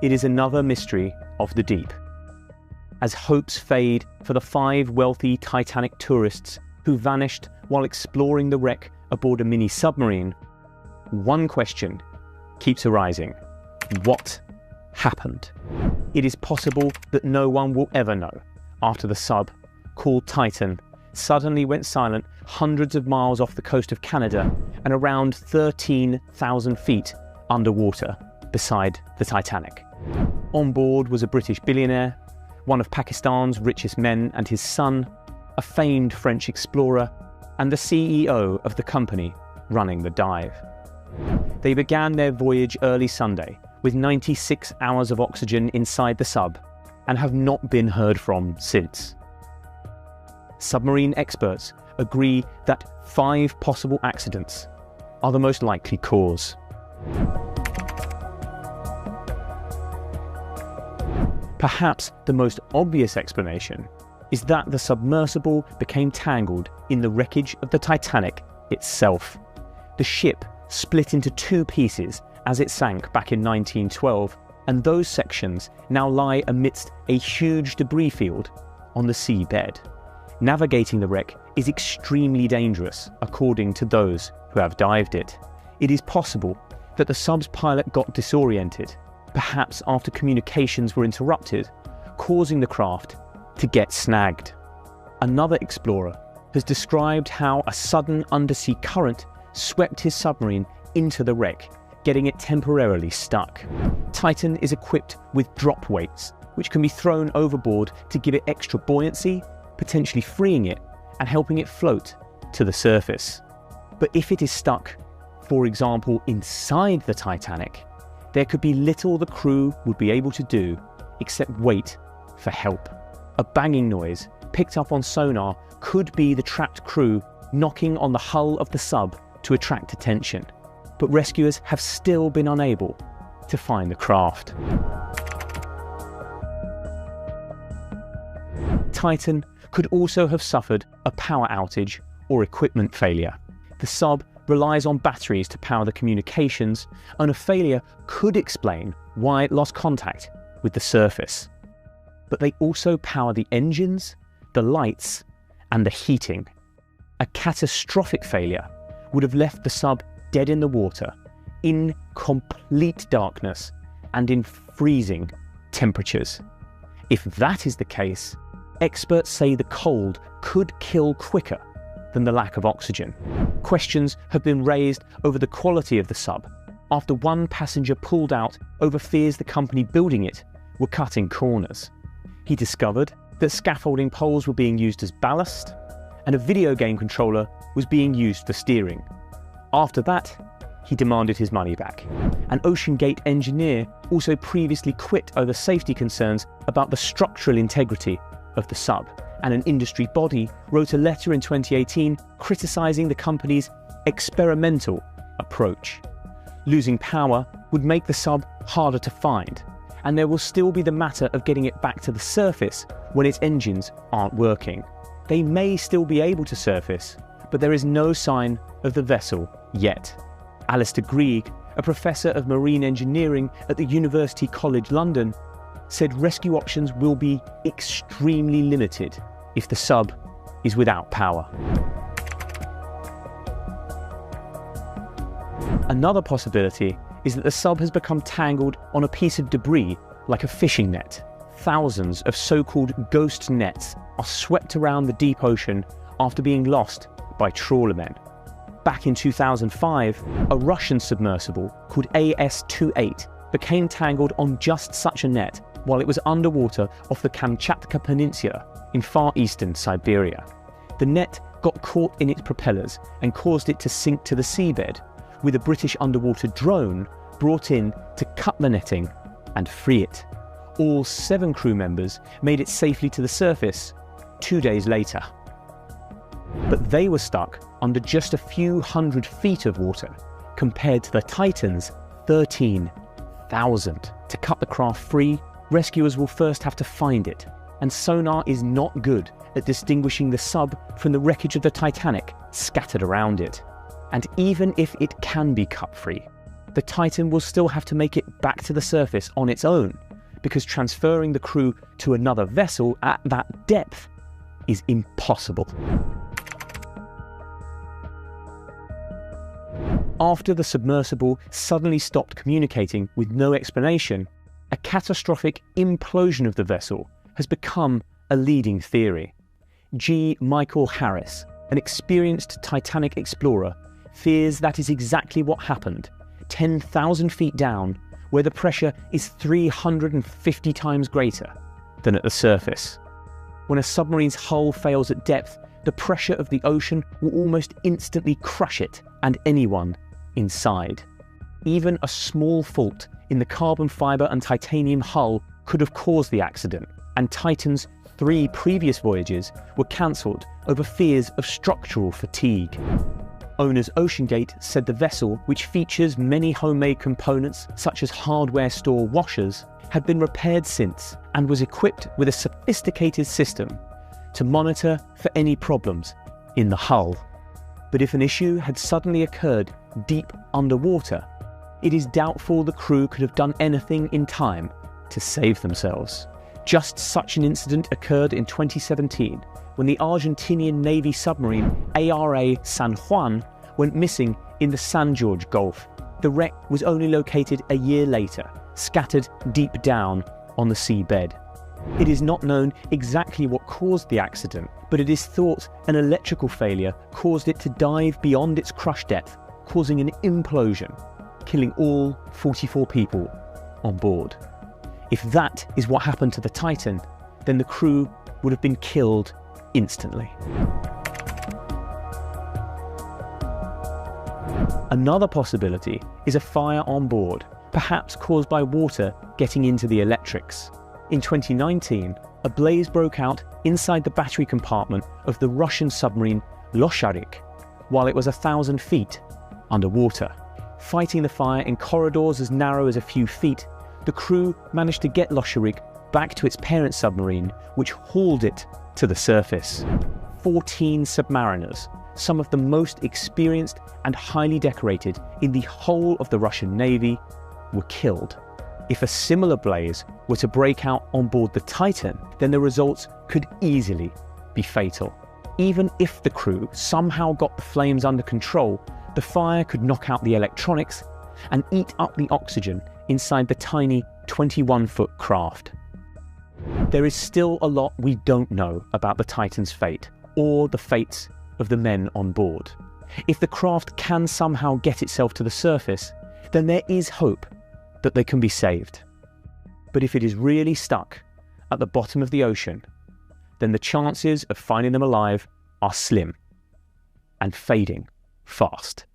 it is another mystery of the deep. As hopes fade for the 5 wealthy Titanic tourists who vanished while exploring the wreck aboard a mini submarine, one question keeps arising. What happened? It is possible that no one will ever know after the sub, called Titan, suddenly went silent hundreds of miles off the coast of Canada and around 13,000 feet underwater beside the Titanic. On board was a British billionaire, one of Pakistan's richest men and his son, a famed French explorer, and the CEO of the company running the dive. They began their voyage early Sunday with 96 hours of oxygen inside the sub and have not been heard from since. Submarine experts agree that 5 possible accidents are the most likely cause. Perhaps the most obvious explanation is that the submersible became tangled in the wreckage of the Titanic itself. The ship split into 2 pieces as it sank back in 1912, and those sections now lie amidst a huge debris field on the seabed. Navigating the wreck is extremely dangerous, according to those who have dived it. It is possible that the sub's pilot got disoriented, perhaps after communications were interrupted, causing the craft to get snagged. Another explorer has described how a sudden undersea current swept his submarine into the wreck, getting it temporarily stuck. Titan is equipped with drop weights, which can be thrown overboard to give it extra buoyancy, potentially freeing it and helping it float to the surface. But if it is stuck, for example, inside the Titanic, there could be little the crew would be able to do except wait for help. A banging noise picked up on sonar could be the trapped crew knocking on the hull of the sub to attract attention, but rescuers have still been unable to find the craft. Titan could also have suffered a power outage or equipment failure. The sub relies on batteries to power the communications, and a failure could explain why it lost contact with the surface. But they also power the engines, the lights, and the heating. A catastrophic failure would have left the sub dead in the water, in complete darkness, and in freezing temperatures. If that is the case, experts say the cold could kill quicker than the lack of oxygen. Questions have been raised over the quality of the sub after one passenger pulled out over fears the company building it were cutting corners. He discovered that scaffolding poles were being used as ballast and a video game controller was being used for steering. After that, he demanded his money back. An OceanGate engineer also previously quit over safety concerns about the structural integrity of the sub, and an industry body wrote a letter in 2018 criticising the company's experimental approach. Losing power would make the sub harder to find, and there will still be the matter of getting it back to the surface when its engines aren't working. They may still be able to surface, but there is no sign of the vessel yet. Alistair Grieg, a professor of marine engineering at the University College London, said rescue options will be extremely limited if the sub is without power. Another possibility is that the sub has become tangled on a piece of debris like a fishing net. Thousands of so-called ghost nets are swept around the deep ocean after being lost by trawlermen. Back in 2005, a Russian submersible called AS-28 became tangled on just such a net while it was underwater off the Kamchatka Peninsula in far eastern Siberia. The net got caught in its propellers and caused it to sink to the seabed, with a British underwater drone brought in to cut the netting and free it. All 7 crew members made it safely to the surface 2 days later. But they were stuck under just a few hundred feet of water, compared to the Titan's 13,000. To cut the craft free, rescuers will first have to find it, and sonar is not good at distinguishing the sub from the wreckage of the Titanic scattered around it. And even if it can be cut free, the Titan will still have to make it back to the surface on its own, because transferring the crew to another vessel at that depth is impossible. After the submersible suddenly stopped communicating with no explanation, a catastrophic implosion of the vessel has become a leading theory. G. Michael Harris, an experienced Titanic explorer, fears that is exactly what happened, 10,000 feet down, where the pressure is 350 times greater than at the surface. When a submarine's hull fails at depth, the pressure of the ocean will almost instantly crush it and anyone inside. Even a small fault in the carbon fibre and titanium hull could have caused the accident, and Titan's 3 previous voyages were cancelled over fears of structural fatigue. Owners OceanGate said the vessel, which features many homemade components such as hardware store washers, had been repaired since and was equipped with a sophisticated system to monitor for any problems in the hull. But if an issue had suddenly occurred deep underwater, it is doubtful the crew could have done anything in time to save themselves. Just such an incident occurred in 2017 when the Argentinian Navy submarine ARA San Juan went missing in the San Jorge Gulf. The wreck was only located a year later, scattered deep down on the seabed. It is not known exactly what caused the accident, but it is thought an electrical failure caused it to dive beyond its crush depth, causing an implosion, killing all 44 people on board. If that is what happened to the Titan, then the crew would have been killed instantly. Another possibility is a fire on board, perhaps caused by water getting into the electrics. In 2019, a blaze broke out inside the battery compartment of the Russian submarine Losharik while it was 1,000 feet underwater. Fighting the fire in corridors as narrow as a few feet, the crew managed to get Losharik back to its parent submarine, which hauled it to the surface. 14 submariners, some of the most experienced and highly decorated in the whole of the Russian Navy, were killed. If a similar blaze were to break out on board the Titan, then the results could easily be fatal. Even if the crew somehow got the flames under control, the fire could knock out the electronics and eat up the oxygen inside the tiny 21-foot craft. There is still a lot we don't know about the Titan's fate, or the fates of the men on board. If the craft can somehow get itself to the surface, then there is hope that they can be saved. But if it is really stuck at the bottom of the ocean, then the chances of finding them alive are slim and fading fast.